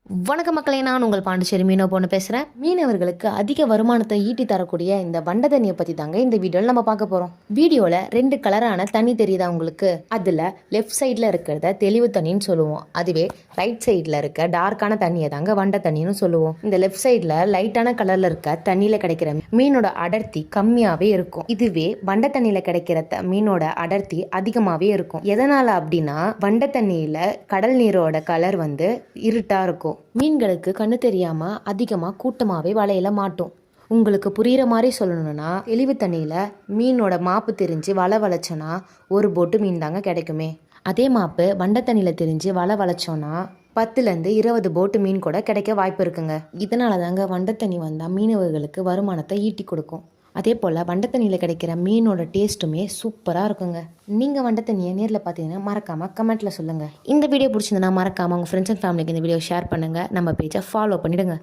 வணக்க மக்களே, நான் உங்கள் பாண்டிச்சேரி மீனோ பொண்ணு பேசுகிறேன். மீனவர்களுக்கு அதிக வருமானத்தை ஈட்டி தரக்கூடிய இந்த வண்டை தண்ணியை பற்றி தாங்க இந்த வீடியோவில் நம்ம பார்க்க போகிறோம். வீடியோவில் 2 கலரான தண்ணி தெரியுதா உங்களுக்கு? அதில் லெஃப்ட் சைடில் இருக்கிறத தெளிவு தண்ணின்னு சொல்லுவோம். அதுவே ரைட் சைடில் இருக்க டார்க்கான தண்ணியை தாங்க வண்டை தண்ணின்னு சொல்லுவோம். இந்த லெஃப்ட் சைடில் லைட்டான கலரில் இருக்க தண்ணியில் கிடைக்கிற மீனோட அடர்த்தி கம்மியாகவே இருக்கும். இதுவே வண்டை தண்ணியில் கிடைக்கிற மீனோட அடர்த்தி அதிகமாகவே இருக்கும். எதனால் அப்படின்னா, வண்டை தண்ணியில் கடல் நீரோட கலர் இருட்டாக இருக்கும். மீன்களுக்கு கண்ணு தெரியாமல் அதிகமாக கூட்டமாகவே வலையில மாட்டோம். உங்களுக்கு புரிகிற மாதிரி சொல்லணும்னா, தெளிவு தண்ணியில் மீனோட மாப்பு தெரிஞ்சு வலை வளைச்சோன்னா 1 போட்டு மீன் தாங்க கிடைக்குமே. அதே மாப்பு வண்டை தண்ணியில் தெரிஞ்சு வலை வளைச்சோன்னா 10லேருந்து 20 போட்டு மீன் கூட கிடைக்க வாய்ப்பு இருக்குங்க. இதனால தாங்க வண்டை தண்ணி வந்தால் மீனவர்களுக்கு வருமானத்தை ஈட்டி கொடுக்கும். அதே போல் வண்டை தண்ணியில் கிடைக்கிற மீனோட டேஸ்ட்டுமே சூப்பராக இருக்குங்க. நீங்கள் வண்டை தண்ணியை நேரில் பார்த்தீங்கன்னா மறக்காமல் கமெண்ட்டில் சொல்லுங்கள். இந்த வீடியோ பிடிச்சிருந்தனா மறக்காமல் உங்கள் ஃப்ரெண்ட்ஸ் அண்ட் ஃபேமிலிக்கு இந்த வீடியோ ஷேர் பண்ணுங்கள். நம்ம பேஜை ஃபாலோ பண்ணிவிடுங்க.